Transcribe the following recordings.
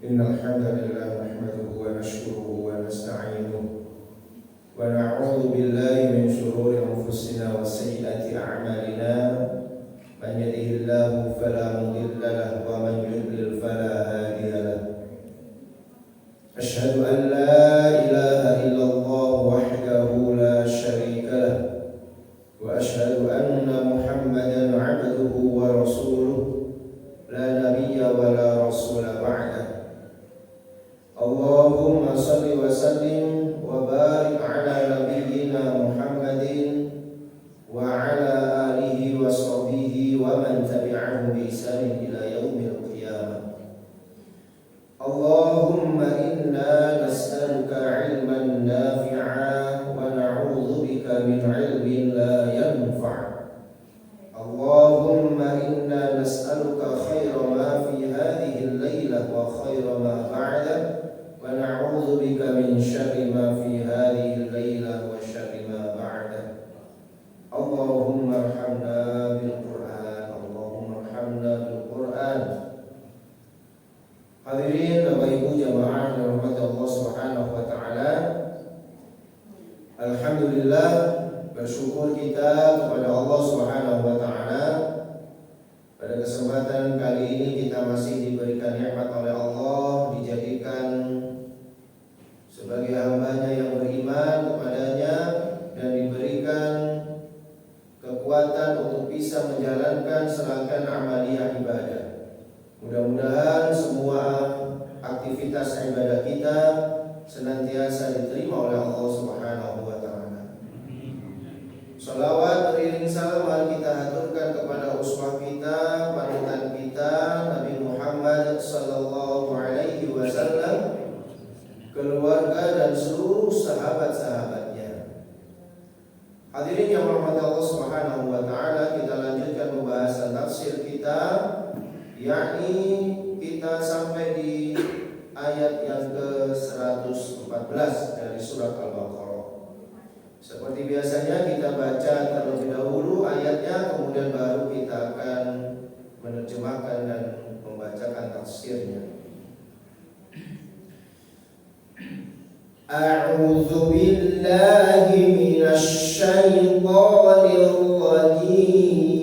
إن الحمد لله نحمده ونشكره ونستعينه ونعوذ بالله من شرور أنفسنا وسيئات أعمالنا من يهده الله فلا مضل له ومن يضلل فلا هادي له أشهد أن لا إله إلا الله وحده لا شريك له وأشهد أن محمدا عبده ورسوله لا نبي ولا رسول بعده اللهم صل وسلم وبارك على نبينا محمد وعلى آله وصحبه ومن تبعه بإحسان إلى يوم القيامة اللهم إنا نسألك علما نافعا ونعوذ بك من علم لا ينفع اللهم إنا نسألك خير ما في هذه الليلة وخير ما بعده ونعوذ بك من شر ما في هذه الليلة وشر ما بعده اللهم ارحمنا بالقرآن اللهم ارحمنا بالقرآن. Hadirin Bapak Ibu jamaah yang dirahmati Allah Subhanahu wa taala. Alhamdulillah, bersyukur kita kepada Allah Subhanahu wa taala. Pada kesempatan kali ini kita masih diberikan nikmat oleh Allah, dijadikan sebagai hamba-Nya yang beriman kepadanya dan diberikan kekuatan untuk bisa menjalankan serangkaian amaliyah ibadah. Mudah-mudahan semua aktivitas ibadah kita senantiasa diterima oleh Allah Subhanahu wa taala. Salawat beriring salam mari kita haturkan kepada uswah kita, panutan kita Nabi Muhammad sallallahu alaihi wasallam, keluarga dan seluruh sahabat-sahabatnya. Hadirin yang dirahmati Allah Subhanahu wa taala, kita lanjutkan pembahasan tafsir kita, yakni kita sampai di ayat yang ke-114 dari surat Al-Baqarah. Seperti biasanya kita baca terlebih dahulu ayatnya, kemudian baru kita akan menerjemahkan dan membacakan tafsirnya. A'udzu billahi minasy syaithanir rajim.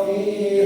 في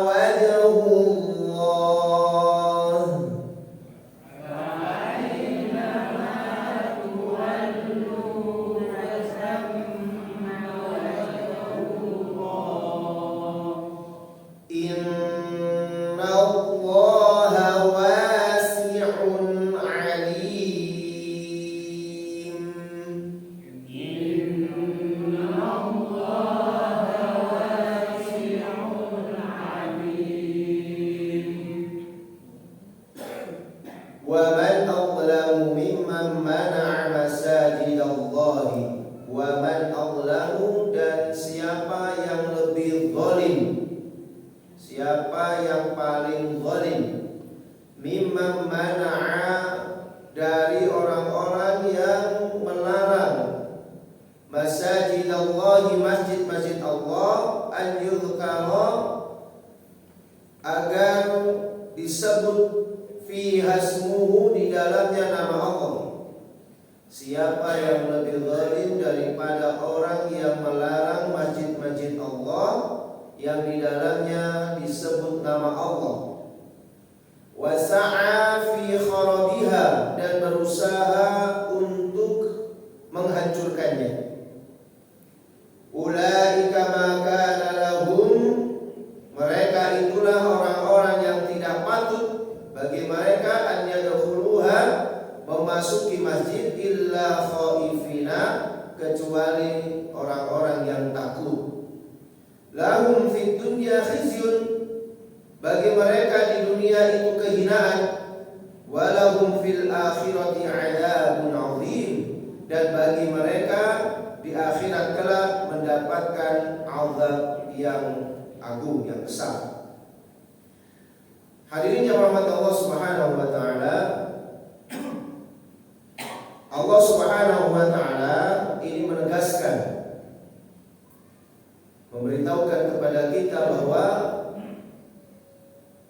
wajhullah. Innallaha wasi'un alim. Wa man adlamu mimman mana'a masajidallahi. Wa man adlamu, dan siapa yang lebih zalim, siapa yang paling zalim, mimman mana'a, dari orang-orang yang melarang, masajidallahi, masjid-masjid Allah, an yudhkara, agar disebut fi hasmuhu, di dalamnya nama Allah. Siapa yang lebih zalim daripada orang yang melarang masjid-masjid Allah yang di dalamnya disebut nama Allah, wa sa'a fi kharabiha, dan berusaha untuk menghancurkannya. Ulaika ma kana lahum, mereka itulah orang-orang yang tidak patut bagi mereka an yadkhuluha, memasuki masjid, illa khaifina, kecuali orang-orang yang takut. Lahum fid dunya khizyun, bagi mereka di dunia itu kehinaan. Walahum fil akhirati adzabun adzim, dan bagi mereka di akhirat kelak mendapatkan azab yang agung, yang besar. Hadirin yang rahmat Allah Subhanahu wa taala, Allah Subhanahu wa taala ini menegaskan, memberitahukan kepada kita bahwa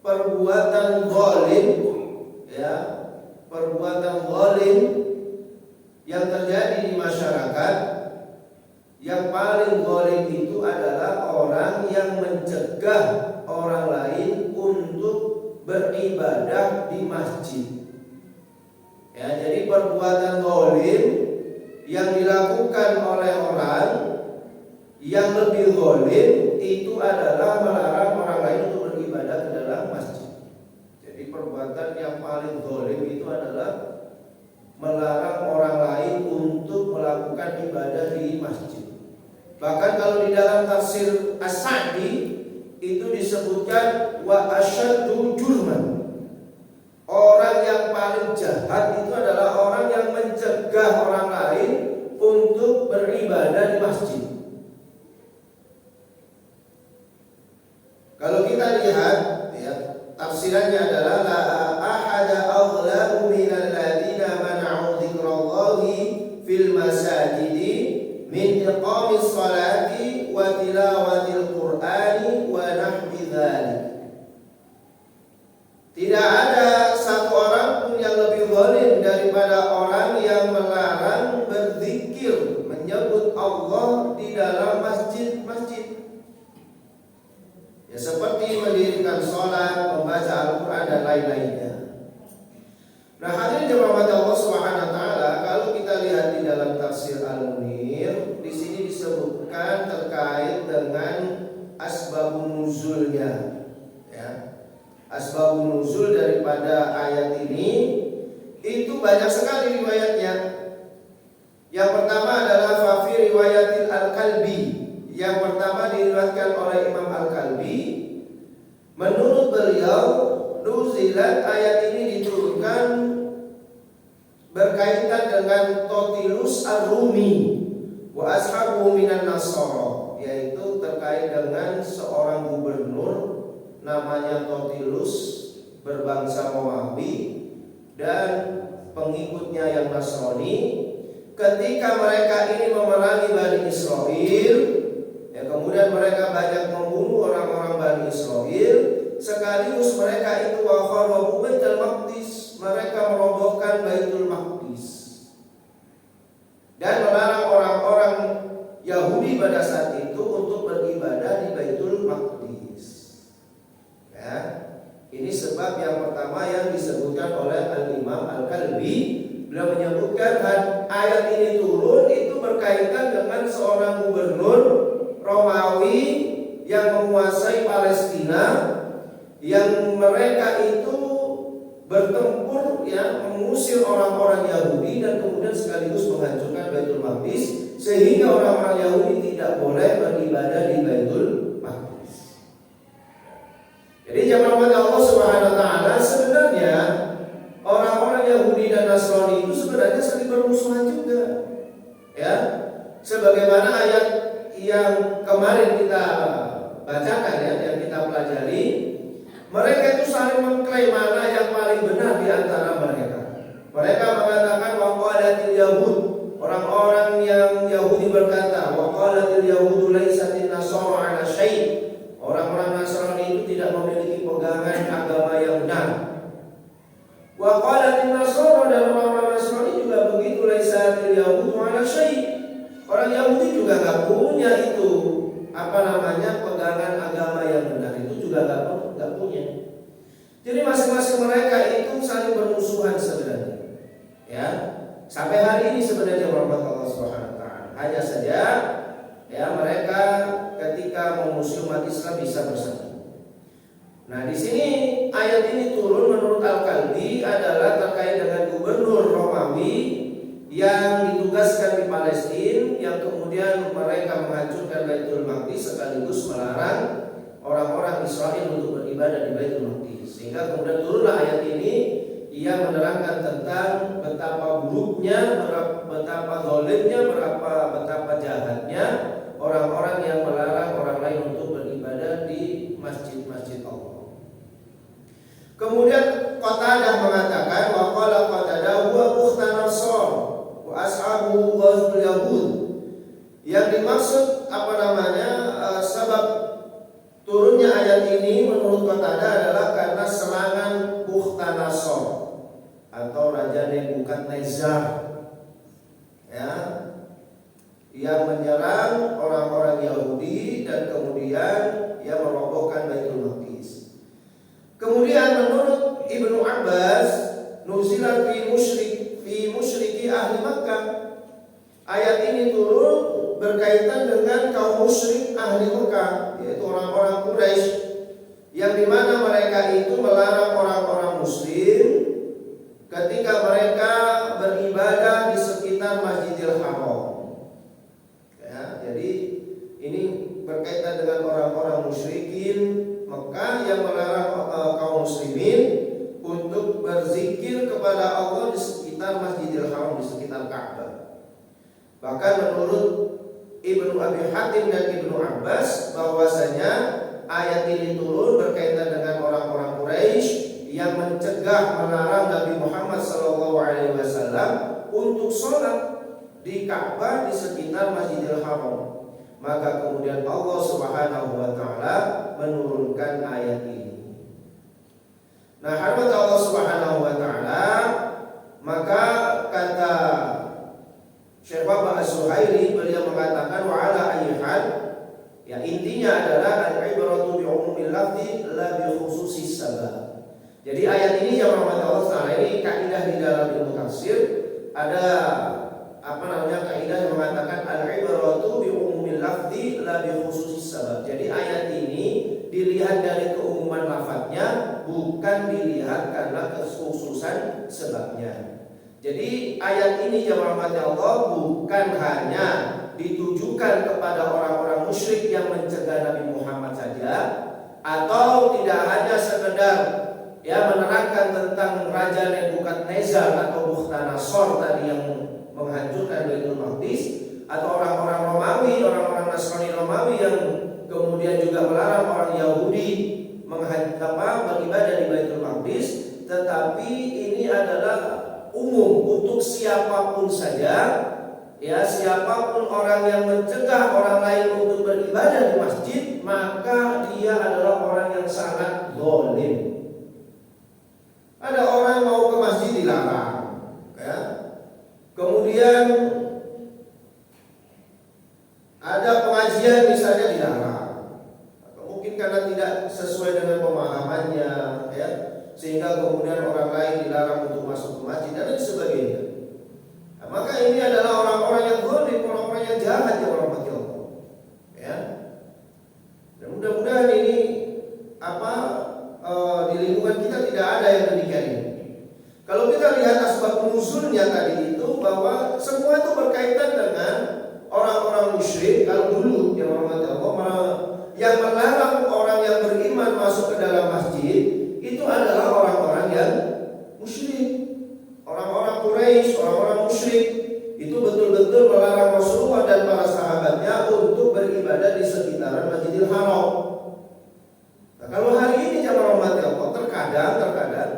perbuatan zalim, ya, perbuatan zalim yang terjadi di masyarakat, yang paling zalim itu adalah orang yang mencegah orang lain untuk beribadah di masjid. Ya, jadi perbuatan zalim yang dilakukan oleh orang yang lebih zalim itu adalah melarang orang lain untuk beribadah ke dalam masjid. Jadi perbuatan yang paling zalim itu adalah melarang orang lain untuk melakukan ibadah di masjid. Bahkan kalau di dalam tafsir As-Sa'di itu disebutkan wa asyaddu jurman, orang yang paling jahat itu adalah orang yang mencegah orang lain untuk beribadah di masjid. Kalau kita lihat, ya, tafsirannya adalah la ahada aghlabu minal ladina mana'u dzikrallahi fil masajidi min iqamis salati wa tilawatil qur'ani wa nahwi dzalik. Tidak ada satu orang pun yang lebih zalim daripada orang yang melarang berzikir, menyebut Allah di dalam masjid-masjid. Ya, seperti mendirikan sholat, membaca Al-Quran dan lain-lainnya. Nah, hadirin jemaah Allah Subhanahu wa taala, kalau kita lihat di dalam tafsir Al-Munir, di sini disebutkan terkait dengan asbabun nuzulnya. Ya. Asbabun nuzul daripada ayat ini itu banyak sekali riwayatnya. Yang pertama adalah fa fi riwayatil Al-Kalbi. Yang pertama diriwayatkan oleh Imam Al-Kalbi. Menurut beliau, nuzilat, ayat ini diturunkan berkaitan dengan Totilus Ar-Rumi wa ashabu minan Nasara, yaitu terkait dengan seorang gubernur namanya Totilus, berbangsa Romawi, dan pengikutnya yang Nasrani. Ketika mereka ini memerangi Bani Israel, ya, kemudian mereka banyak membunuh orang-orang Bani Israel, sekaligus mereka itu wa kharabu Baitul Maqdis, mereka merobohkan Baitul Maqdis dan melarang orang-orang Yahudi pada saat itu untuk beribadah di Baitul Maqdis. Ini sebab yang pertama yang disebutkan oleh Al-Imam Al-Kalbi. Beliau menyebutkan ayat ini turun itu berkaitan dengan seorang gubernur Romawi yang menguasai Palestina, yang mereka itu bertempur mengusir orang-orang Yahudi dan kemudian sekaligus menghancurkan Baitul Maqdis, sehingga orang-orang Yahudi tidak boleh beribadah di Baitul Maqdis. Jadi jamaah Allah Subhanahu wa taala, sebenarnya orang-orang Yahudi dan Nasrani itu sebenarnya saling bermusuhan juga. Ya. Sebagaimana ayat yang kemarin kita bacakan yang kita pelajari, mereka itu saling mengklaim mana yang paling benar di antara mereka. Mereka mengatakan waqalatil yahud, orang-orang yang Yahudi berkata waqalatil yahudu laisatin nasara ala syai'. Orang-orang Nasrani itu tidak memiliki pegangan agama yang benar. Waqalatil nasara, dan orang-orang Nasrani juga begitu, laisatil yahudu ala syai'. Orang Yahudi juga enggak punya itu pegangan agama yang benar, itu juga enggak punya. Jadi masing-masing mereka itu saling bermusuhan sebenarnya. Ya, sampai hari ini sebenarnya rahmat Allah Subhanahu wa taala. Hanya saja mereka ketika memusuhi umat Islam bisa bersatu. Nah, di sini ayat ini turun menurut Al-Kalbi adalah terkait dengan gubernur Romawi yang ditugaskan di Palestina, yang kemudian mereka menghancurkan Baitul Maqdis sekaligus melarang orang-orang Israel untuk beribadah di Baitul Maqdis. Sehingga kemudian turunlah ayat ini yang menerangkan tentang betapa buruknya, betapa zalimnya, betapa jahatnya orang-orang yang melarang orang lain untuk beribadah di masjid-masjid Allah. Kemudian Qatadah mengatakan waqala Qatadah huwa bukhtanasor wa ashabu ghazul yahud. Yang dimaksud sebab turunnya ayat ini menurut Qatadah adalah karena serangan Bukhtanasor atau Raja Nebukadnezar yang menyerang orang-orang Yahudi dan kemudian merobohkan Baitul Maqdis. Kemudian menurut Ibnu Abbas, nuzilat fi musyriki ahli Makkah. Ayat ini turun berkaitan dengan kaum musyrik ahli Makkah, yaitu orang-orang Quraisy, yang dimana mereka itu melarang orang-orang Muslim ketika mereka beribadah di sekitar Masjidil Haram. Jadi ini berkaitan dengan orang-orang musyrikin Mekah yang melarang kaum muslimin untuk berzikir kepada Allah di sekitar Masjidil Haram, di sekitar Ka'bah. Bahkan menurut Ibnu Abi Hatim dan Ibnu Abbas bahwasanya ayat ini turun berkaitan dengan orang-orang Quraisy yang mencegah, melarang Nabi Muhammad SAW untuk sholat di Ka'bah di sekitar Masjidil Haram. Maka kemudian Allah Subhanahu wa taala menurunkan ayat ini. Nah, hadirat Allah Subhanahu wa taala, maka kata Syekh Wahbah As-Suhaili, beliau mengatakan wa ala ayyi hal, intinya adalah al-ibratu bi umumil lafzi la bi khususis sabab. Jadi ayat ini yang rahmat Allah taala ini kaidah di dalam ilmu tafsir, ada kaidah yang mengatakan al-ibratu bi umumil lafzi la bi khususis sabab. Jadi ayat ini dilihat dari keumuman lafadznya, bukan dilihat karena kekhususan sebabnya. Jadi ayat ini yang rahmat Allah bukan hanya ditujukan kepada orang-orang musyrik yang mencegah Nabi Muhammad saja, atau tidak hanya sekedar menerangkan tentang Raja Nebukadnezar atau Bukhtanasor tadi yang menghancurkan Baitul Maqdis, atau orang-orang Romawi, orang-orang Nasrani Romawi yang kemudian juga melarang orang Yahudi beribadah di Baitul Maqdis, tetapi ini adalah umum untuk siapapun saja, siapapun orang yang mencegah orang lain untuk beribadah di masjid, maka dia adalah orang yang sangat zalim. Ada orang mau ke masjid dilarang, kemudian ada pengajian misalnya dilarang, atau mungkin karena tidak sesuai dengan pemahamannya, sehingga kemudian orang lain dilarang untuk masuk ke masjid dan lain sebagainya. Nah, maka ini adalah orang-orang yang zalim, orang-orang yang jahat yang rahmati Allah. Ya. Dan mudah-mudahan ini di lingkungan kita tidak ada yang demikian ini. Kalau kita lihat asbab nuzulnya tadi itu bahwa semua itu berkaitan dengan orang-orang musyrik. Kalau dulu yang rahmati Allah yang melarang orang yang beriman masuk ke dalam masjid itu adalah orang-orang yang musyrik. Orang-orang Quraisy, orang-orang musyrik itu betul-betul melarang Rasulullah dan para sahabatnya untuk beribadah di sekitaran Masjidil Haram. Nah, kalau hari ini jamaah rahmati Allah terkadang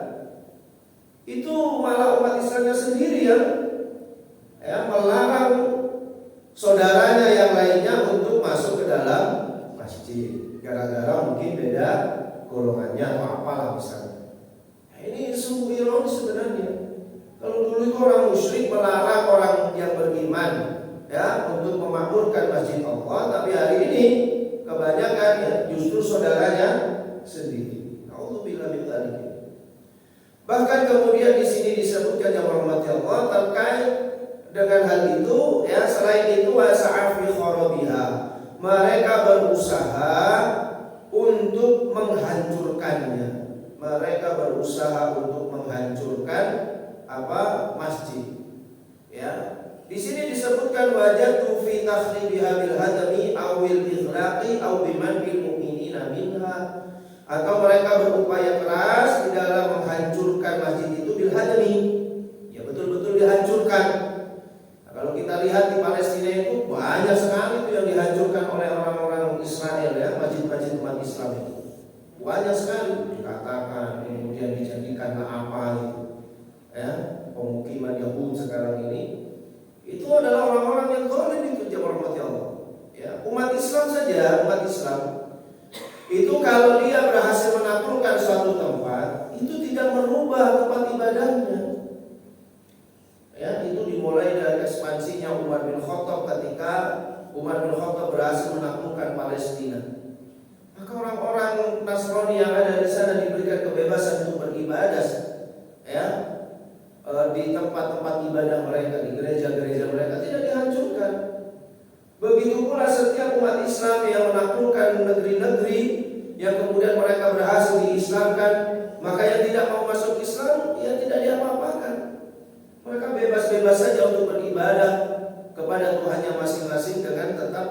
itu malah umat Islamnya sendiri yang melarang saudaranya yang lainnya untuk masuk ke dalam masjid gara-gara mungkin beda golongannya atau apalah misalnya. Nah, ini sungguh ironis sebenarnya. Kalau dulu itu orang musyrik melarang orang yang beriman untuk memakmurkan masjid Allah, tapi hari ini kebanyakan justru saudaranya sendiri. Nauzubillah min dzalik. Bahkan kemudian di sini disebutkan yang rahmati Allah terkait dengan hal itu, selain itu wasa'af fi kharabiha. Mereka berusaha untuk menghancurkannya. Mereka berusaha untuk menghancurkan masjid. Ya. Di sini disebutkan wajatu fi takhribiha bil hadami aw bil ighraqi aw biman bil mu'minina minha. Atau mereka berupaya keras di dalam menghancurkan masjid itu bil hadami. Ya betul-betul dihancurkan. Nah, kalau kita lihat di Palestina itu banyak sekali itu yang dihancurkan oleh orang-orang Israel masjid-masjid umat Islam itu. Banyak sekali dikatakan kemudian dijadikan apa itu. Pemukiman Yahudi sekarang ini itu adalah orang-orang yang zalim itu jamaah rahmati Allah. Umat Islam saja, umat Islam itu kalau dia berhasil menaklukkan suatu tempat, itu tidak merubah tempat ibadahnya. Itu dimulai dari ekspansinya Umar bin Khattab ketika Umar bin Khattab berhasil menaklukkan Palestina. Maka orang-orang Nasrani yang ada di sana diberikan kebebasan untuk beribadah, di tempat-tempat ibadah mereka, di gereja-gereja mereka tidak dihancurkan. Begitu pula setiap umat Islam yang menaklukkan negeri-negeri yang kemudian mereka berhasil diislamkan, maka yang tidak mau masuk Islam tidak diapa-apakan. Mereka bebas-bebas saja untuk beribadah kepada Tuhannya masing-masing dengan tetap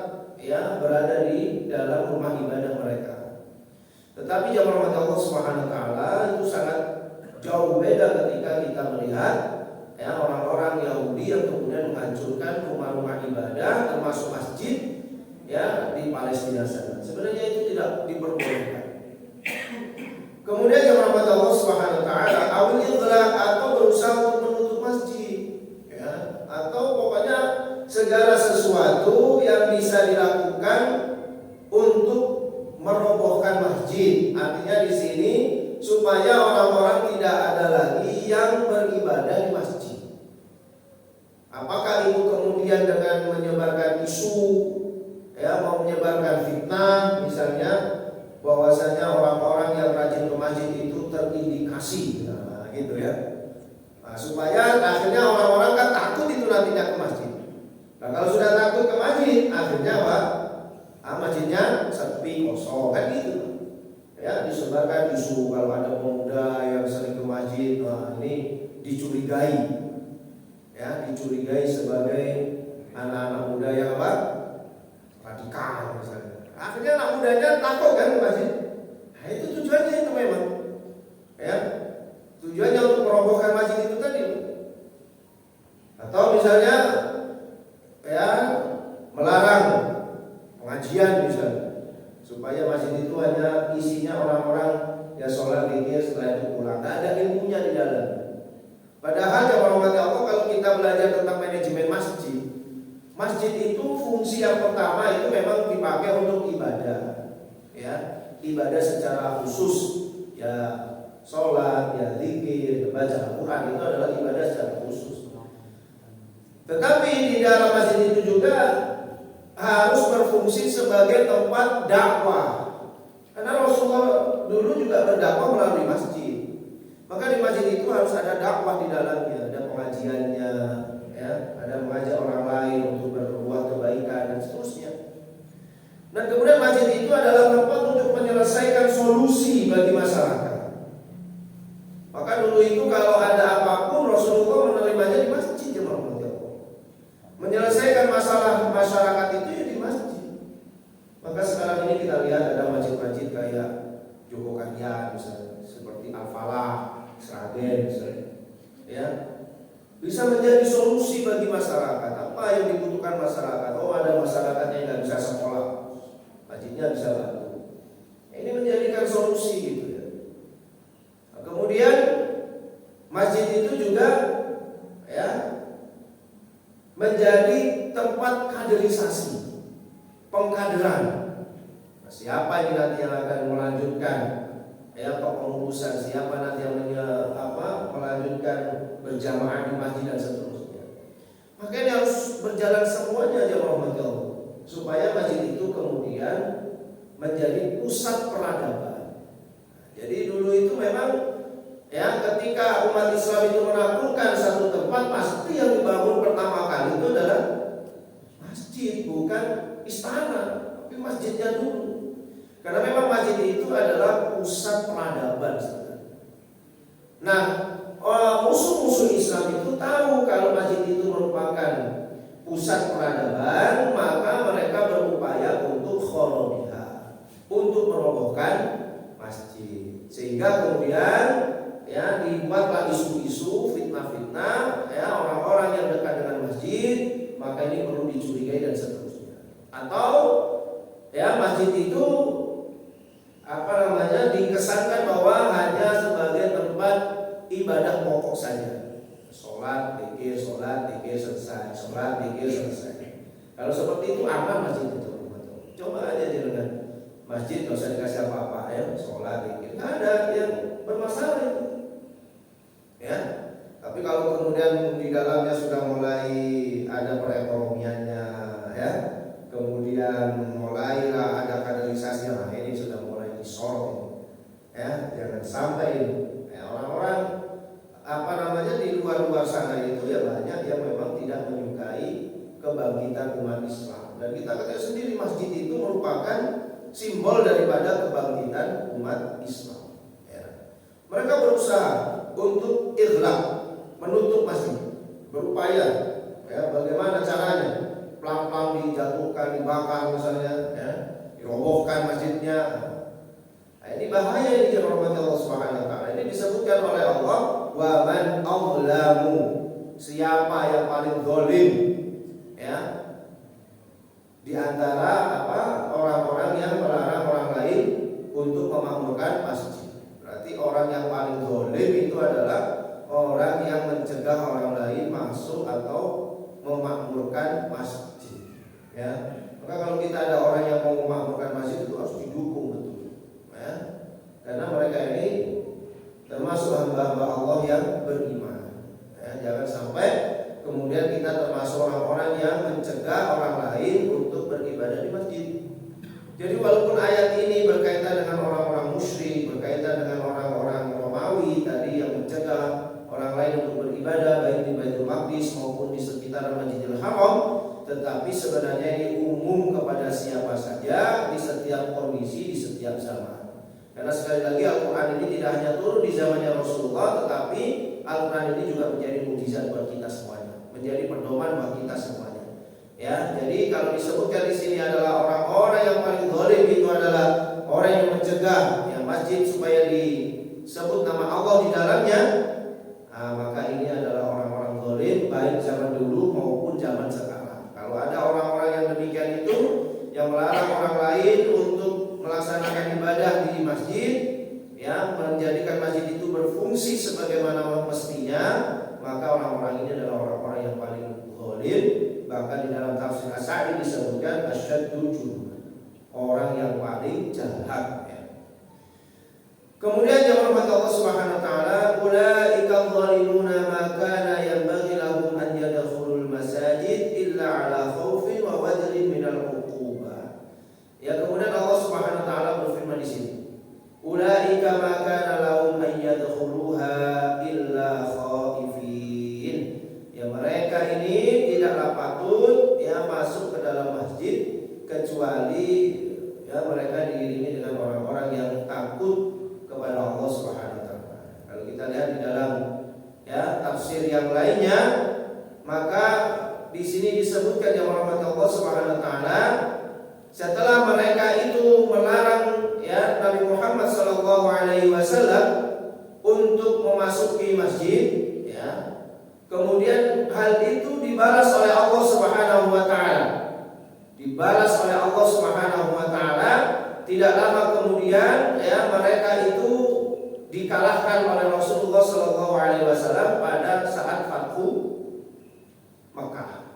berada di dalam rumah ibadah mereka. Tetapi jamaah Allah Subhanahu wa taala itu sangat jauh beda ketika kita melihat orang-orang Yahudi yang kemudian menghancurkan rumah-rumah ibadah termasuk masjid di Palestina sana. Sebenarnya itu tidak diperbolehkan. Kemudian jamaah Allah Subhanahu wa taala awil idlaq atau berusaha untuk menutup masjid, atau pokoknya segala sesuatu yang bisa dilakukan untuk merobohkan masjid. Artinya di sini supaya orang-orang tidak ada lagi yang beribadah di masjid. Apakah itu kemudian dengan menyebarkan isu, mau menyebarkan fitnah, misalnya bahwasanya orang-orang yang rajin ke masjid itu terindikasi, gitu ya. Supaya akhirnya orang-orang kan takut itu nantinya ke masjid. Nah kalau sudah takut ke masjid, akhirnya apa? Masjidnya sepi, kosong, kan gitu. Disebarkan isu kalau ada pemuda yang sering ke masjid, ini dicurigai, dicurigai sebagai anak-anak muda yang radikal misalnya. Akhirnya anak mudanya takut kan ke masjid. Nah itu tujuannya itu memang, tujuannya untuk merobohkan masjid itu tadi. Atau misalnya melarang pengajian misalnya, supaya masjid itu hanya isinya orang-orang yang sholat zikir setelah itu pulang, tidak ada ilmunya di dalam. Padahal ya Allah, kalau kita belajar tentang manajemen masjid, masjid itu fungsi yang pertama itu memang dipakai untuk ibadah, ibadah secara khusus, sholat, zikir, baca Al-Quran itu adalah ibadah secara khusus. Tetapi di dalam masjid itu juga harus berfungsi sebagai tempat dakwah. Karena Rasulullah dulu juga berdakwah melalui masjid. Maka di masjid itu harus ada dakwah di dalamnya, ada pengajiannya, ya, ada mengajak orang lain untuk berbuat kebaikan dan seterusnya. Dan kemudian masjid itu adalah tempat untuk menyelesaikan solusi bagi masyarakat. Maka dulu itu kalau ada apapun Rasulullah menerimanya di masjid, jemaah. Menyelesaikan masalah masyarakat itu ya di masjid. Maka sekarang ini kita lihat ada masjid-masjid kayak Joko Karya misalnya, seperti Al-Falah, Sragen misalnya, ya, bisa menjadi solusi bagi masyarakat. Apa yang dibutuhkan masyarakat? Oh, ada masyarakat yang nggak bisa sekolah, masjidnya bisa bantu. Ini menjadikan solusi gitu ya. Nah, kemudian masjid itu juga ya menjadi tempat kaderisasi, pengkaderan. Nah, siapa ini nanti yang akan melanjutkan ya kepengurusan, siapa nanti yang melanjutkan berjamaah di masjid dan seterusnya. Makanya harus berjalan semuanya ya Allah, supaya masjid itu kemudian menjadi pusat peradaban. Jadi dulu itu memang ya ketika umat Islam itu menaklukkan satu tempat, pasti yang dibangun pertama kali itu adalah masjid, bukan istana, tapi masjidnya dulu. Karena memang masjid itu adalah pusat peradaban. Nah, musuh-musuh Islam itu tahu kalau masjid itu merupakan pusat peradaban, maka mereka berupaya untuk khorobiha, untuk merobohkan masjid. Sehingga kemudian ya dibuatlah isu-isu, fitnah-fitnah, ya orang-orang yang dekat dengan masjid, maka ini perlu dicurigai dan seterusnya. Atau ya masjid itu dikesankan bahwa hanya sebagai tempat ibadah pokok saja. Sholat, zikir, selesai. Sholat, zikir, selesai. Kalau seperti itu aman masjid itu. Coba aja dengan masjid nggak usah dikasih apa-apa ya, sholat, zikir, nggak ada yang bermasalah itu. Ya, tapi kalau kemudian di dalamnya sudah mulai ada perekonomiannya, ya, kemudian mulailah ada kaderisasi, nah ini sudah mulai disorot, ya, jangan sampai ya, orang-orang di luar sana itu ya banyak yang memang tidak menyukai kebangkitan umat Islam. Dan kita ketahui sendiri masjid itu merupakan simbol daripada kebangkitan umat Islam. Ya. Mereka berusaha untuk ighlaq, menutup masjid, berupaya ya bagaimana caranya, pelan-pelan dijatuhkan, dibakar misalnya, ya, dirobohkan masjidnya. Nah, ini bahaya ini rahmat Allah Subhanahu wa taala. Ini disebutkan oleh Allah, wa man azlamu, siapa yang paling zalim ya di antara orang-orang yang melarang orang lain untuk memakmurkan masjid. Berarti orang yang paling zalim itu adalah orang yang mencegah orang lain masuk atau memakmurkan masjid. Ya. Maka kalau kita ada orang yang mau memakmurkan masjid itu harus didukung betul. Ya. Karena mereka ini termasuk hamba-hamba Allah yang beriman. Ya, jangan sampai kemudian kita termasuk orang-orang yang mencegah orang lain untuk beribadah di masjid. Jadi walaupun ayat ini berkaitan dengan orang-orang musyrik, berkaitan dengan orang-orang Romawi tadi yang mencegah orang lain untuk beribadah baik di Baitul Maqdis maupun di sekitar Masjidil Haram, tetapi sebenarnya ini umum kepada siapa saja di setiap kondisi, di setiap zaman. Karena sekali lagi Al-Quran ini tidak hanya turun di zamannya Rasulullah, tetapi Al-Quran ini juga menjadi mukjizat buat kita semuanya, menjadi pedoman buat kita semuanya. Ya, jadi kalau disebutkan di sini adalah orang-orang yang paling zalim itu adalah orang yang mencegah ya masjid supaya disebut nama Allah di dalamnya. Nah, maka ini adalah orang-orang zalim baik zaman dulu maupun zaman sekarang. Kalau ada orang-orang yang demikian itu yang melarang orang lain untuk melaksanakan ibadah di masjid, ya, menjadikan masjid itu berfungsi sebagaimana mestinya, maka orang-orang ini adalah orang-orang yang paling zalim. Bahkan di dalam tafsir As-Sa'di disebutkan asyaddu jurman, orang yang paling jahat. Ya. Kemudian yang rahmat Allah Subhanahu wa taala, ulaika zalimuna ma kana yanbaghi lahum an yadkhulul masajid illa ala khaufin wa wajrin minal uqubah. Ya, kemudian Allah Subhanahu wa taala berfirman di sini, ulaika ma kana lahum an yadkhuluha Allah Subhanahu wa taala. Kalau kita lihat di dalam tafsir yang lainnya, maka di sini disebutkan yang rahmat Allah Subhanahu wa taala, setelah mereka itu melarang Nabi Muhammad sallallahu alaihi wasallam untuk memasuki masjid, kemudian hal itu dibalas oleh Allah Subhanahu wa taala. Dibalas oleh Allah Subhanahu wa taala, tidak lama kemudian mereka itu dikalahkan oleh Rasulullah sallallahu alaihi wasallam pada saat Fathu Mekah.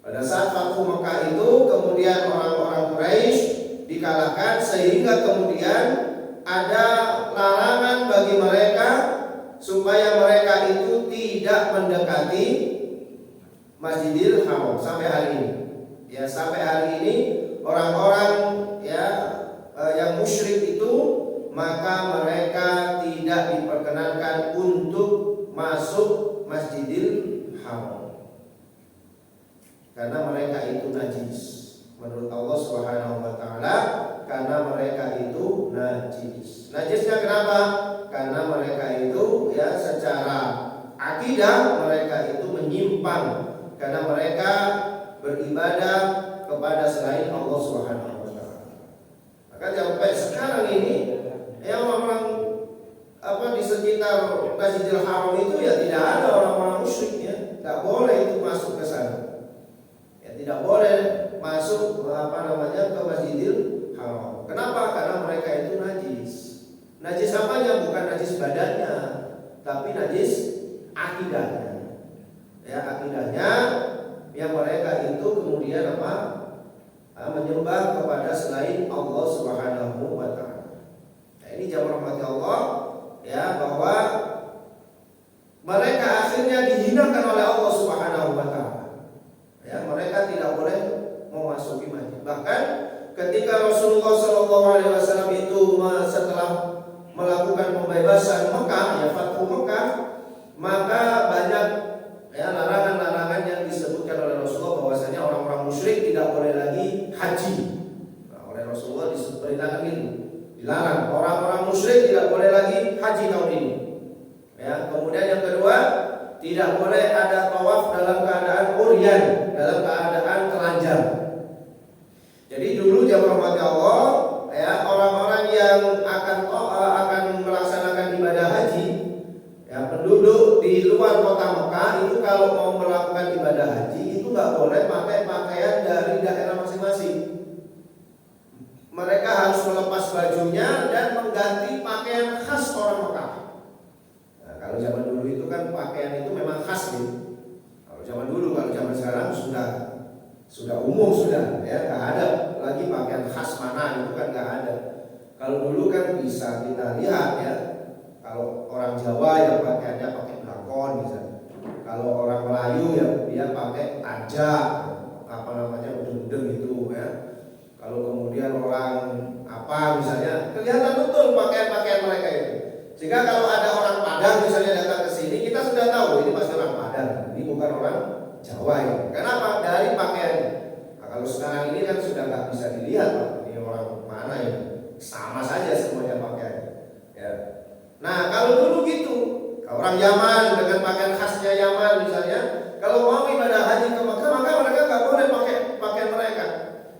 Pada saat Fathu Mekah itu kemudian orang-orang Quraisy dikalahkan, sehingga kemudian ada larangan bagi mereka supaya mereka itu tidak mendekati Masjidil Haram sampai hari ini. Sampai hari ini orang-orang yang musyrik itu, maka mereka tidak diperkenankan untuk masuk Masjidil Haram karena mereka itu najis menurut Allah Subhanahu wa taala, karena mereka itu najis. Najisnya kenapa? Karena mereka itu secara akidah mereka itu menyimpang, karena mereka beribadah kepada selain Allah Subhanahu wa taala. Maka sampai sekarang ini orang-orang di sekitar Masjidil Haram itu tidak ada orang-orang musyrik, tidak boleh itu masuk ke sana. Tidak boleh masuk ke Masjidil Haram. Kenapa? Karena mereka itu najis. Najis apanya? Bukan najis badannya, tapi najis akidahnya. Akidahnya yang mereka itu kemudian menyembah kepada selain Allah Subhanahu wa taala. Ini jamaah rahmat Allah bahwa mereka akhirnya dihinakan oleh Allah Subhanahu wa taala. Mereka tidak boleh memasuki masjid. Bahkan ketika Rasulullah SAW itu setelah melakukan pembebasan Mekah, Fathu Mekah, maka banyak larangan-larangan yang disebutkan oleh Rasulullah, bahwasanya orang-orang musyrik tidak boleh lagi haji. Oleh Rasulullah diperintahkan ini, dilarang orang-orang musyrik tidak boleh lagi haji tahun ini. Kemudian yang kedua, tidak boleh ada tawaf dalam keadaan uryan, dalam keadaan telanjang. Jadi dulu jamaah rahmat Allah, orang-orang yang akan melaksanakan ibadah haji, penduduk di luar kota Mekah itu kalau mau melakukan ibadah haji itu nggak boleh pakai pakaian dari daerah masing-masing. Mereka harus melepas bajunya dan mengganti pakaian khas orang Mekah. Kalau zaman dulu itu kan pakaian itu memang khas Kalau zaman dulu, kalau zaman sekarang sudah umum nggak ada lagi pakaian khas mana, itu kan nggak ada. Kalau dulu kan bisa kita lihat kalau orang Jawa yang pakaiannya pakai blakon misalnya. Kalau orang Melayu dia pakai tajak, udeng-udeng itu Kalau kemudian orang misalnya kelihatan betul pakaian-pakaian mereka itu. Sehingga kalau ada orang Padang misalnya datang ke sini, kita sudah tahu ini pasti orang Padang, ini bukan orang Jawa Kenapa? Dari pakaiannya. Kalau sekarang ini kan sudah nggak bisa dilihat ini orang mana sama saja semuanya pakaiannya. Nah kalau dulu gitu, orang Yaman dengan pakaian khasnya Yaman misalnya, kalau mau ibadah haji ke Mekah, maka mereka nggak boleh pakai pakaian mereka.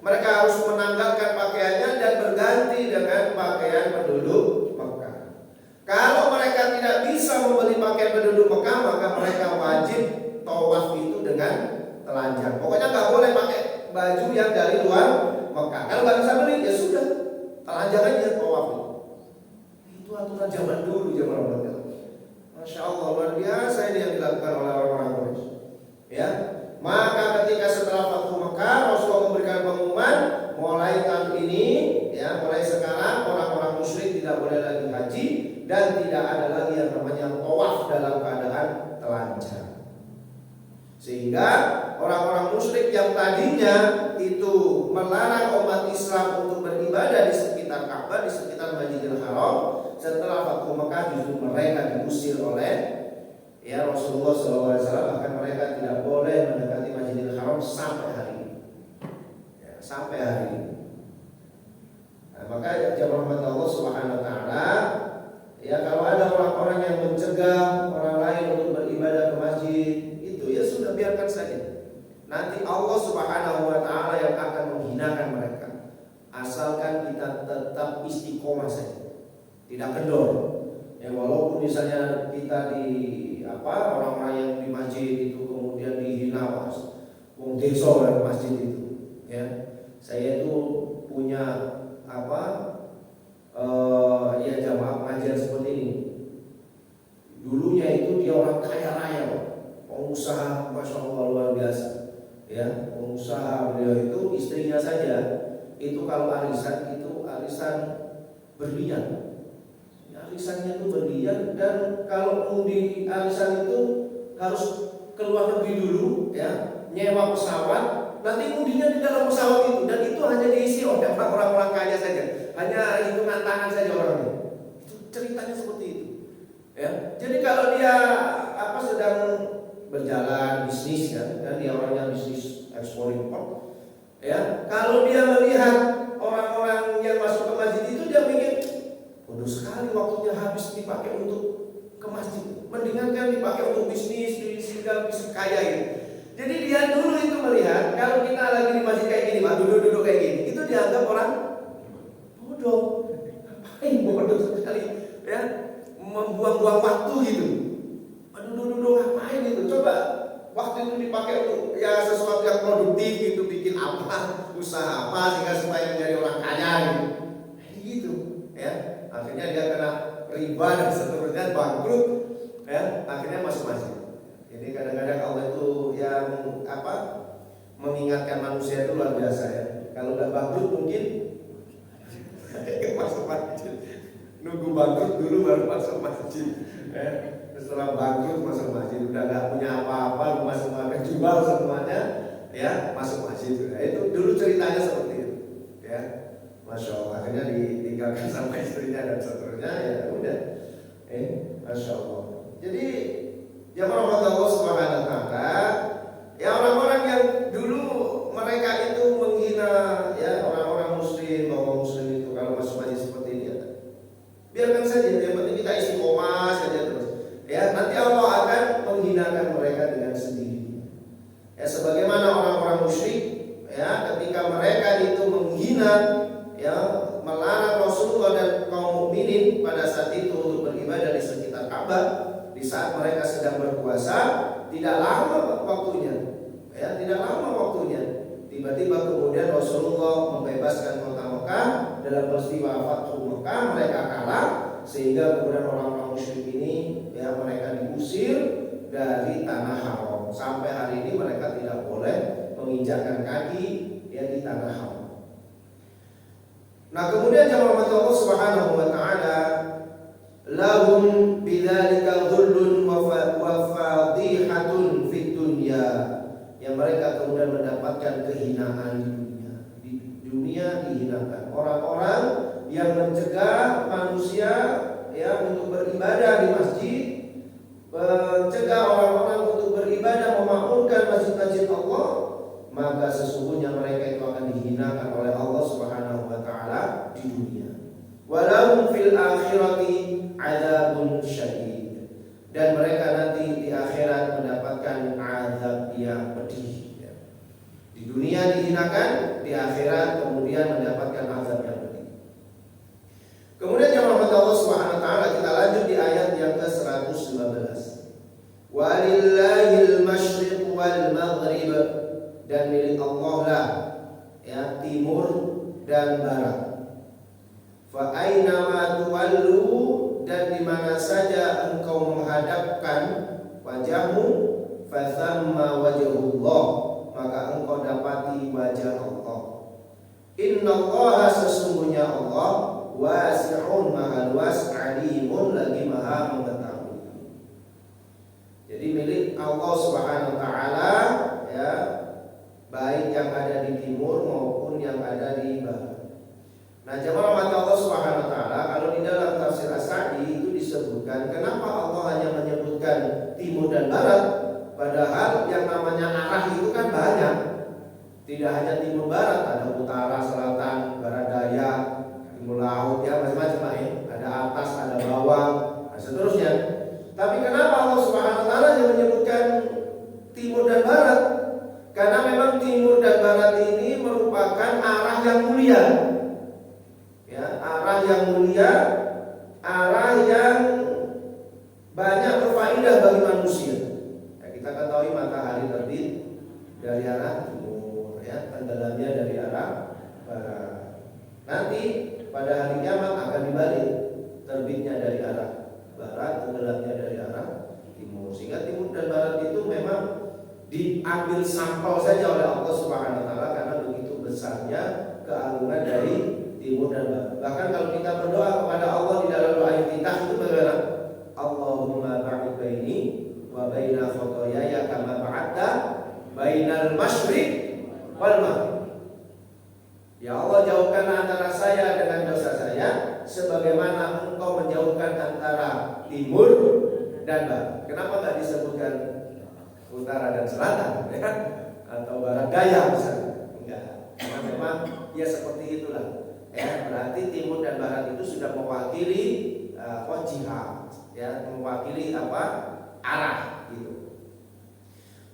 Mereka harus menanggalkan pakaiannya dan berganti dengan pakaian penduduk Mekah. Kalau mereka tidak bisa membeli pakaian penduduk Mekah, maka mereka wajib tawaf itu dengan telanjang. Pokoknya nggak boleh pakai baju yang dari luar Mekah. Kalau nggak bisa beli, ya sudah, telanjang aja tawaf. Itu aturan zaman dulu, zaman Ramadhan. Masya Allah, luar biasa ini yang dilakukan oleh orang-orang Quraisy. Maka ketika setelah Fathu Mekah, Rasulullah memberikan pengumuman, mulai tahun ini, mulai sekarang orang-orang musyrik tidak boleh lagi haji dan tidak ada lagi yang namanya tawaf dalam keadaan telanjang. Sehingga orang-orang musyrik yang tadinya itu melarang umat Islam untuk beribadah di sekitar Ka'bah, di sekitar Masjidil Haram, setelah Fathu Mekah justru mereka diusir oleh Rasulullah SAW. Bahkan mereka tidak boleh mendekati Masjidil Haram sampai hari ini. Sampai hari ini. Maka jamaah rahmat Allah Subhanahu wa taala, Allah Subhanahu wa taala yang akan menghinakan mereka. Asalkan kita tetap istiqomah saja. Tidak kendor. Ya walaupun misalnya kita di orang-orang yang di masjid itu kemudian dihina wong desa dari masjid itu, ya. Saya itu punya jamaah pengajian seperti ini. Dulunya itu dia orang kaya raya, pengusaha, masya Allah luar biasa, ya. Pengusaha beliau itu istrinya saja itu kalau arisan itu arisan berlian. Arisannya itu berlian, dan kalau mau di arisan itu harus keluar negeri dulu, ya, nyewa pesawat, nanti mudinya di dalam pesawat itu, dan itu hanya diisi oleh orang-orang kaya saja, hanya hitungan tangan saja orangnya. Itu ceritanya seperti itu, ya. Jadi kalau dia sedang berjalan bisnis, kan dia orangnya bisnis ekspor impor, ya. Kalau dia melihat orang-orang yang masuk ke masjid itu, dia pikir bodoh sekali waktunya habis dipakai untuk ke masjid. Mendingan kan dipakai untuk bisnis, sehingga bisa kaya gitu. Jadi dia dulu itu melihat kalau kita lagi di masjid kayak gini, duduk-duduk kayak gini, itu dianggap orang bodoh. Ngapain bodoh sekali, ya, membuang-buang waktu gitu. Duduk-duduk ngapain itu? Coba waktu itu dipakai untuk ya sesuatu yang produktif gitu, bikin apa, usaha apa sehingga supaya menjadi orang kaya gitu, ya. Akhirnya dia kena riba dan seterusnya, bangkrut, ya, akhirnya masuk masjid. Jadi kadang-kadang Allah itu yang mengingatkan manusia itu luar biasa, ya. Kalau udah bangkrut mungkin masuk masjid, nunggu bangkrut dulu baru masuk masjid, ya. Setelah bangkrut masuk masjid, udah nggak punya apa-apa, rumah semuanya jual semuanya, ya, masuk masjid. Nah, itu dulu ceritanya seperti itu, ya. Masya Allah, akhirnya ditinggalkan sama istrinya dan seterusnya, ya udah, Masya Allah. Jadi jamaah Allah Subhanahu wa taala, ya, orang-orang yang dulu mereka itu menghina, ya, orang-orang muslim, bahwa muslim itu kalau masuk masjid seperti ini, ya, biarkan saja, yang penting kita istiqomah saja terus, ya. Nanti Allah akan menghinakan mereka dengan sendiri, ya, sebagaimana orang-orang musyrik, ya, ketika mereka itu menghina, ya, melarang Rasulullah dan kaum mukminin pada saat itu untuk beribadah di sekitar Ka'bah di saat mereka sedang berpuasa. Tidak lama waktunya, ya, tidak lama waktunya, tiba-tiba kemudian Rasulullah membebaskan kota Mekah dalam peristiwa Fathu Mekah. Mereka kalah sehingga kemudian orang-orang musyrik ini, ya, mereka diusir dari tanah haram. Sampai hari ini mereka tidak boleh menginjakkan kaki, ya, di tanah haram. Nah, kemudian jamaah Allah Subhanahu wa taala, lahum bidzalika dhullun wa fadhihatun fid dunya, yang mereka kemudian mendapatkan kehinaan di dunia. Di dunia dihinakan. Orang-orang yang mencegah manusia, ya, untuk beribadah di masjid, mencegah orang-orang untuk beribadah, memakmurkan masjid-masjid Allah, maka sesungguhnya mereka itu akan dihinakan oleh Allah Subhanahu wa taala di dunia. Walahum fil akhirati adzabun syadid, dan mereka nanti di akhirat mendapatkan azab yang pedih, ya. Di dunia dihinakan, di akhirat kemudian mendapatkan azab yang pedih. Kemudian jamaah Allah Subhanahu wa taala, kita lanjut di ayat yang ke-115. Walillahil masyriq wal maghrib, dan milik Allah lah, ya, timur dan barat. Fa aina ma tuwallu, dan di mana saja engkau menghadapkan wajahmu, fa thamma wajhullah, maka engkau dapati wajah Allah. Innallaha, sesungguhnya Allah, wasi'un, maha luas, alimun, lagi maha mengetahui. Jadi milik Allah Subhanahu wa taala, ya, baik yang ada di timur maupun yang ada di barat. Nah, jemaah rahmat Allah Subhanahu wa taala, kalau di dalam tafsir As-Sa'di itu disebutkan kenapa Allah hanya menyebutkan timur dan barat, padahal yang namanya arah itu kan banyak. Tidak hanya timur barat, ada utara, selatan, barat daya, timur laut, ya, macam-macam, ya. Ada atas, ada bawah, dan seterusnya. Tapi kenapa Allah Subhanahu wa taala hanya menyebutkan timur dan barat? Karena memang mataharinya dari arah barat, tenggelamnya dari arah timur. Sehingga timur dan barat itu memang diambil sampel saja oleh Allah Subhanahu wa taala karena begitu besarnya keagungan dari timur dan barat. Bahkan kalau kita berdoa kepada Allah di dalam doa iftitah itu bagaimana? Allahumma ba'id baini wa baina khotoyaya kama ba'adta bainal masyriq wal maghrib. Ya Allah, jauhkan antara saya dengan dosa saya sebagaimana Engkau menjauhkan antara timur dan barat. Kenapa nggak disebutkan utara dan selatan, ya? Atau barat daya misalnya? Enggak. Karena memang ya seperti itulah. Ya, berarti timur dan barat itu sudah mewakili jihad, ya, mewakili apa? Arah gitu.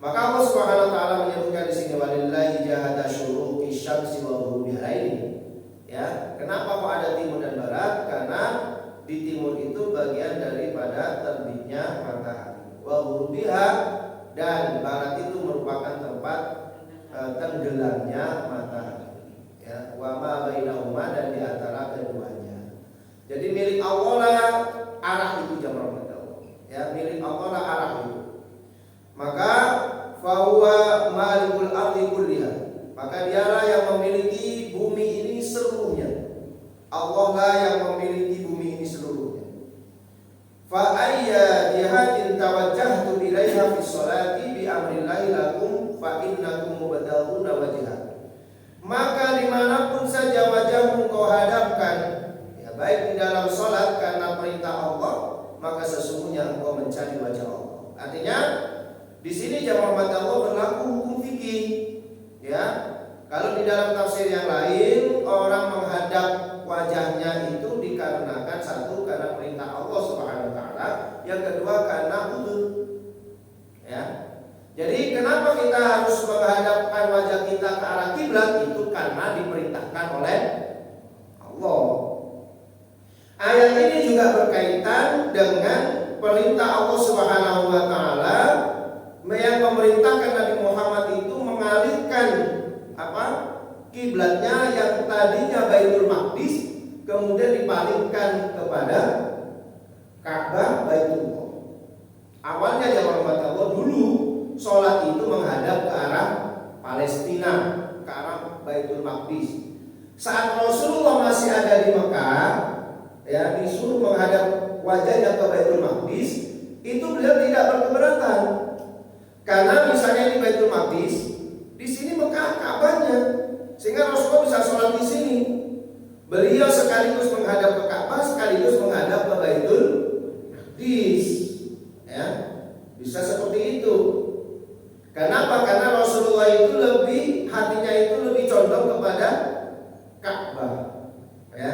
Maka Allah Subhanahu wa taala menyebutkan di sini walillahi jahada syuruqi syamsi wa ghurubiha ini. Ya, kenapa kok ada timur dan barat? Karena di timur itu bagian daripada terbitnya matahari. Wa ghurubiha, dan barat itu merupakan tempat tenggelamnya matahari. Ya, wa ma bainahuma, dan di antara keduanya. Jadi milik Allah lah arah itu jamaah Allah. Ya, milik Allah lah arah itu. Maka fahuwa malikul ardi kulliha, maka dialah yang memiliki bumi ini seluruhnya. Allah lah yang memiliki bumi ini seluruhnya. Fa ayya jihadin tawajjahtu ilaiha fi sholati bi amrillahi lakum fa innakum mubtaguna wajha. Maka dimanapun saja wajahmu kau hadapkan, ya, baik di dalam sholat karena perintah Allah, maka sesungguhnya engkau mencari wajah Allah. Artinya di sini jamaah Allah berlaku hukum fikih, ya. Kalau di dalam tafsir yang lain orang menghadap wajahnya itu dikarenakan satu karena perintah Allah Subhanahu wa taala, yang kedua karena udzur. Ya. Jadi kenapa kita harus menghadapkan wajah kita ke arah kiblat? Itu karena diperintahkan oleh Allah. Ayat ini juga berkaitan dengan perintah Allah Subhanahu wa taala yang memerintahkan Nabi Muhammad itu mengalihkan kiblatnya yang tadinya Baitul Maqdis kemudian dipalingkan kepada Ka'bah Baitullah. Awalnya zaman Allah dulu sholat itu menghadap ke arah Palestina, ke arah Baitul Maqdis. Saat Rasulullah masih ada di Mekah, ya, disuruh menghadap wajahnya ke Baitul Maqdis, itu beliau tidak berkeberatan. Karena misalnya di Baitul Maqdis, di sini Mekah Ka'bahnya, sehingga Rasulullah bisa sholat di sini. Beliau sekaligus menghadap ke Ka'bah, sekaligus menghadap ke Baitul Maqdis. Ya, bisa seperti itu. Kenapa? Karena Rasulullah itu hatinya itu lebih condong kepada Ka'bah. Ya,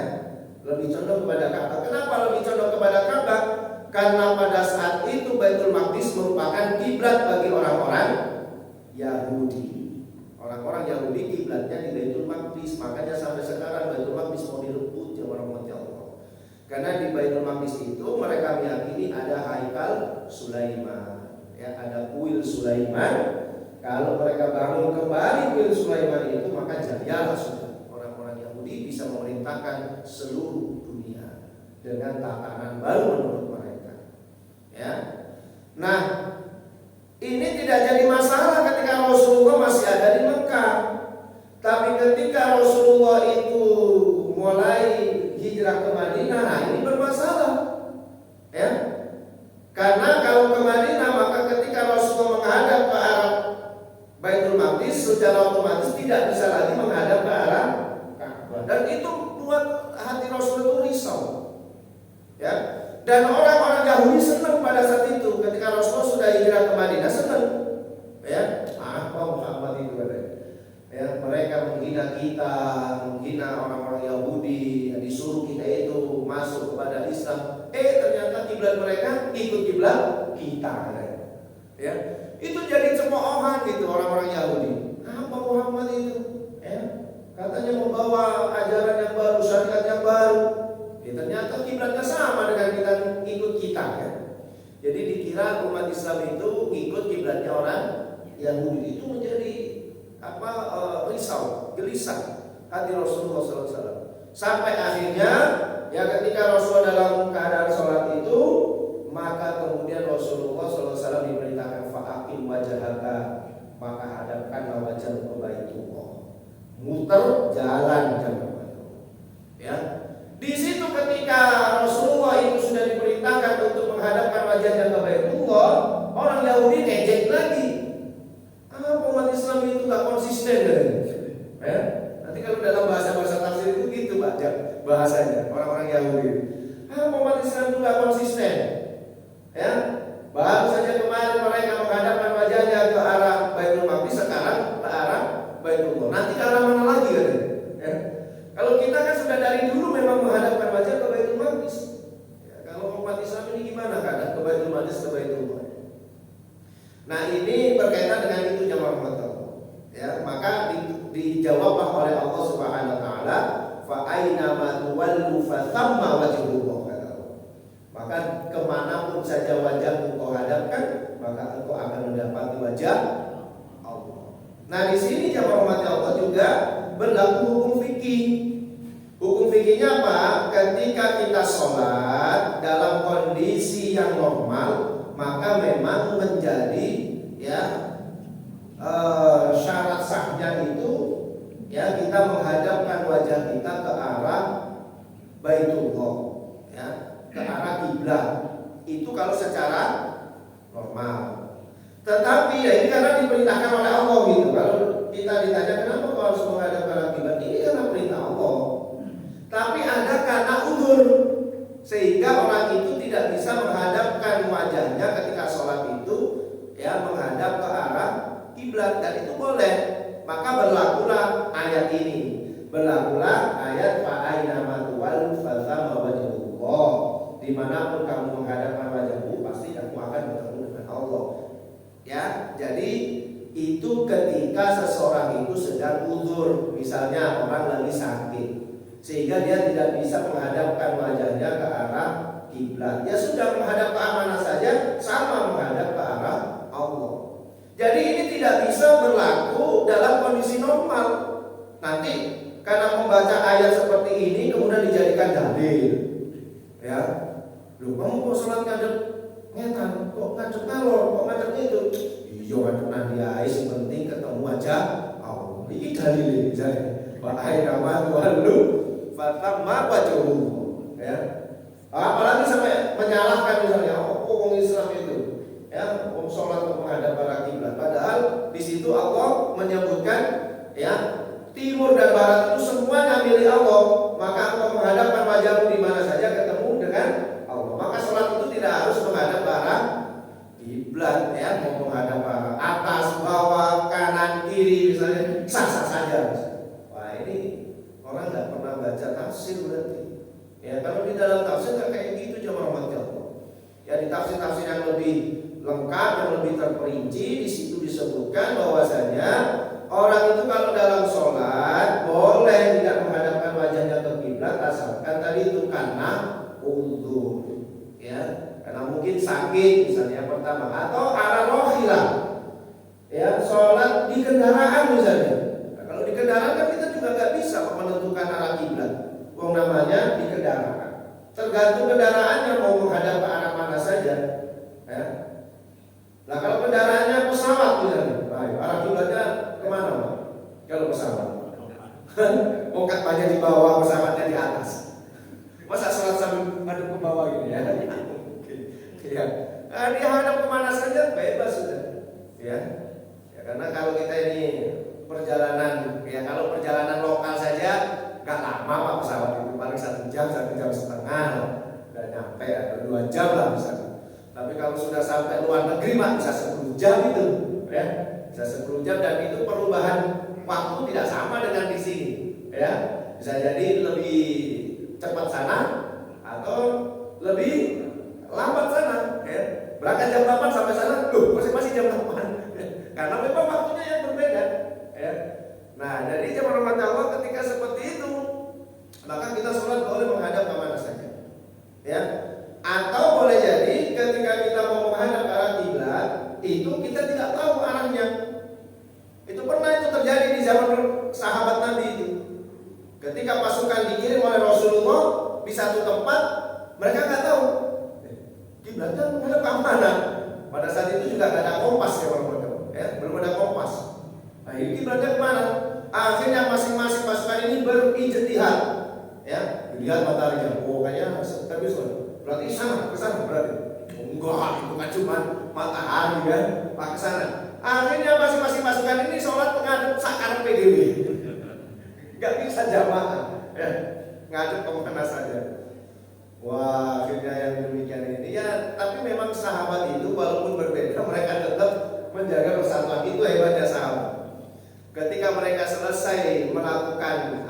lebih condong kepada Ka'bah. Kenapa lebih condong kepada Ka'bah? Karena pada saat itu Baitul Maqdis merupakan kiblat bagi orang-orang Yahudi. Orang-orang Yahudi kiblatnya di Baitul Maqdis. Makanya sampai sekarang Baitul Maqdis mau direbut ya orang-orang Allah. Karena di Baitul Maqdis itu mereka meyakini ada Haikal Sulaiman, ya, ada kuil Sulaiman. Kalau mereka bangun kembali kuil Sulaiman itu, maka jayalah sudah orang-orang Yahudi bisa memerintahkan seluruh dunia dengan tatanan baru menurut mereka. Ya. Nah, ini tidak jadi masalah ketika Rasulullah masih ada di Mekah. Tapi ketika Rasulullah itu mulai hijrah ke Madinah, nah ini bermasalah. Ya. Karena kalau ke Madinah, maka ketika Rasulullah menghadap ke arah Baitul Maqdis, secara otomatis tidak bisa lagi menghadap ke arah Ka'bah. Dan itu buat hati Rasulullah itu risau. Ya. Dan orang-orang Yahudi senang pada saat itu ketika Rasulullah sudah hijrah ke Madinah, senang. Ya, apa Muhammad itu ada. Ya, mereka menghina kita, menghina orang-orang Yahudi, yang disuruh kita itu masuk kepada Islam. Ternyata kiblat mereka ikut kiblat kita. Ya, itu jadi cemoohan gitu orang-orang Yahudi. Apa Muhammad itu? Ya, katanya membawa ajaran yang baru, syariat yang baru. Ternyata kiblatnya sama dengan kita, ikut kita, ya. Jadi dikira umat Islam itu ikut kiblatnya orang Yahudi. Itu menjadi risau, gelisah hati Rasulullah SAW. Sampai akhirnya ya ketika Rasulullah dalam keadaan sholat itu, maka kemudian Rasulullah SAW diperintahkan fa'aqim wajhaka, maka hadapkanlah wajah ke Baitullah, muter jalan ya. Di situ ketika Rasulullah itu sudah diperintahkan untuk menghadapkan wajahnya ke Baitullah, orang Yahudi ngejek lagi. Umat Islam itu gak konsisten ya. Nanti kalau dalam bahasa tafsir itu gitu Pak bahasanya orang-orang Yahudi. Umat Islam itu gak konsisten ya. Baru saja kemarin mereka menghadapkan wajahnya ke arah Baitul Maqdis, sekarang ke arah Baitullah. Nanti ke arah mana lagi ya? Kalau kita kan sudah dari dulu memang menghadapkan wajah ke Baitul Maqdis ya, kalau umat Islam ini gimana keadaan ke Baitul Maqdis, ke Baitullah? Nah ini berkaitan dengan itu jamaah Allah ya. Maka dijawablah oleh Allah Subhanahu wa taala, fa aina ma tuwallu fa thamma wajhullah. Maka kemanapun saja wajahmu kau hadapkan, maka engkau akan mendapati wajah Allah. Nah di sini jamaah umat Allah juga berlaku hukum fikih. Hukum fikihnya apa? Ketika kita sholat dalam kondisi yang normal, maka memang menjadi ya syarat sahnya itu ya kita menghadapkan wajah kita ke arah Baitullah ya, ke arah kiblat. Itu kalau secara normal. Tetapi ya ini karena diperintahkan oleh Allah gitu. Kalau kita ditanya kenapa kau harus menghadap ke arah kiblat, ini karena perintah Allah. Tapi ada karena uzur, sehingga orang itu tidak bisa menghadapkan wajahnya ketika sholat itu ya menghadap ke arah kiblat, dan itu boleh. Maka berlakulah ayat ini, berlakulah ayat fa'aina matuwal fathamma wajhullah. Dimanapun kamu menghadapkan wajahmu, pasti kamu akan bertemu dengan Allah. Ya, jadi itu ketika seseorang itu sedang uzur, misalnya orang lagi sakit, sehingga dia tidak bisa menghadapkan wajahnya ke arah kiblat. Dia sudah menghadap ke mana saja, sama menghadap ke arah Allah. Jadi ini tidak bisa berlaku dalam kondisi normal. Nanti karena membaca ayat seperti ini kemudian dijadikan dalil. Ya, lu kamu kok sholat ngadep ngetan, kok ngadep kalor, kok ngadep itu? Iya ngadep nanti aja, yang penting ketemu aja Allah. Ini dalil misalnya. Wahai nama walu fatamma wajhuhu ya. Apalagi sampai menyalahkan misalnya orang Islam itu ya, sholat menghadap arah kiblat. Padahal di situ Allah menyebutkan ya timur dan barat itu semuanya milik Allah. Maka engkau menghadapkan wajahmu di mana saja ketemu dengan Allah. Maka sholat itu tidak harus menghadap arah kiblat ya, mau menghadap arah atas, bawah, kanan, kiri misalnya sah-sah saja. Wah ini orang nggak pernah baca tafsir berarti. Ya kalau di dalam tafsir nggak kayak gitu jemaah umat Allah. Ya di tafsir-tafsir yang lebih lengkap, yang lebih terperinci, di situ disebutkan bahwasanya orang itu kalau dalam sholat boleh tidak menghadapkan wajahnya ke kiblat asalkan tadi itu karena uzur, ya karena mungkin sakit misalnya yang pertama, atau arah rohilah, ya sholat di kendaraan misalnya. Nah, kalau di kendaraan kan kita juga nggak bisa menentukan arah kiblat. Wong namanya di kendaraan, tergantung kendaraannya mau menghadap ke arah mana saja. Ya. Nah kalau kendaraannya pesawat misalnya, arah kiblatnya kemana Pak? Kalau pesawat, mongkat banyak di bawah, pesawatnya di atas. Masa sholat sambil ngadep ke bawah gini ya? Ya. Nah, dia hadap kemana saja bebas sudah. Ya. Ya karena kalau kita ini perjalanan, ya kalau perjalanan lokal saja nggak lama Pak pesawat itu, paling 1 jam, 1,5 jam udah nyampe, atau 2 jam lah misalnya. Tapi kalau sudah sampai luar negeri Pak bisa 10 jam itu, ya bisa 10 jam, dan itu perubahan waktu tidak sama dengan di sini, ya bisa jadi lebih cepat sana atau lebih lambat sana, ya berangkat jam 8 sampai sana, masih jam 8, ya. Karena memang waktunya yang berbeda, ya. Nah, jadi jemaah rahmat Allah ketika seperti itu, maka kita sholat boleh menghadap ke mana saja, ya. Atau boleh jadi ketika kita mau menghadap ke arah kiblat, itu kita tidak tahu arahnya. Itu pernah itu terjadi di zaman sahabat Nabi itu. Ketika pasukan dikirim oleh Rasulullah di satu kiblatnya menghadap ke mana? Pada saat itu juga nggak ada kompas ya orang-orang, ya belum ada kompas. Nah ini kiblatnya kemana? Akhirnya masing-masing pasukan ini berijtihad, ya dilihat mataharinya. Oh kayaknya tapi berarti sana ke sana berarti. Oh, enggak, itu kan cuma matahari kan, pak ke sana. Akhirnya masing-masing pasukan ini sholat menghadap sakar PDW. Nggak bisa jamaah, ya ngadep kemana saja. Wah, akhirnya yang demikian ini ya, tapi memang sahabat itu walaupun berbeda mereka tetap menjaga persatuan. Itu hebatnya sahabat. Ketika mereka selesai melakukan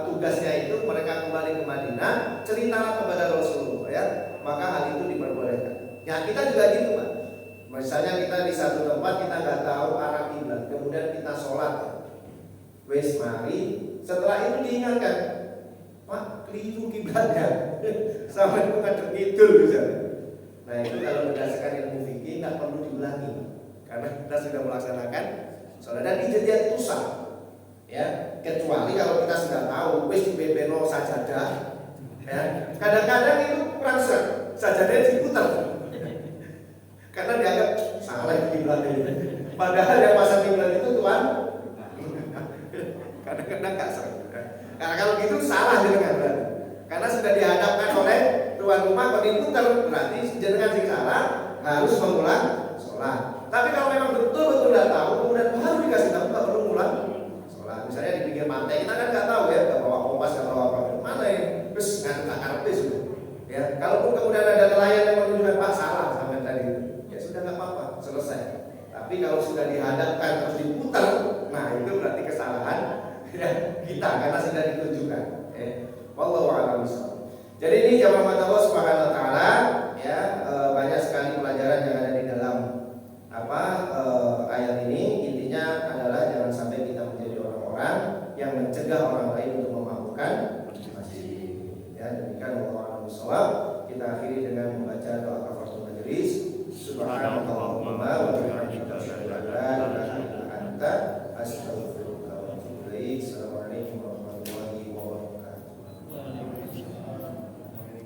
tugasnya itu, mereka kembali ke Madinah, ceritalah kepada Rasulullah ya, maka hal itu diperbolehkan. Ya kita juga gitu Pak. Misalnya kita di satu tempat kita nggak tahu arah kiblat, kemudian kita sholat, wes mari. Setelah itu diingatkan, Pak, keliru kiblatnya. Sama itu ngadep kidul misalnya. Nah itu kalau berdasarkan ilmu fikih nggak perlu diulangi, karena kita sudah melaksanakan sholat dan ijtihad itu sah. Ya, kecuali kalau kita sudah tahu, wis di bebeno sajadah. Ya, kadang-kadang itu kurang sajadahnya diputar. Karena dianggap salah kiblat ini. Padahal yang pasang kiblat itu Tuhan. Kadang-kadang nggak sah. Karena kalau gitu salah jenengan berarti. Karena sudah dihadapkan oleh tuan rumah, kalau diputar berarti jenengan sing salah harus mengulang sholat. Tapi kalau memang betul-betul tidak tahu, kemudian baru dikasih tahu nggak perlu ngulang sholat. Misalnya di pinggir pantai kita kan nggak tahu ya, nggak bawa kompas, nggak bawa apa, mana ya, terus nggak karpet sudah. Ya, kalaupun kemudian ada nelayan yang menunjukkan Pak salah sampai tadi, ya sudah nggak apa-apa, selesai. Tapi kalau sudah dihadapkan terus diputar, nah itu berarti kesalahan ya, kita karena sudah ditunjukkan. Wallahu a'lam bishawab. Jadi ini jamaah Allah Subhanahu wa taala ya, banyak sekali pelajaran yang ada di dalam ayat ini. Intinya adalah jangan sampai kita menjadi orang-orang yang mencegah orang lain untuk memabukkan masjid. Ya, demikian wallahu a'lam bishawab. Kita akhiri dengan membaca doa kafaratul majelis. Subhanallah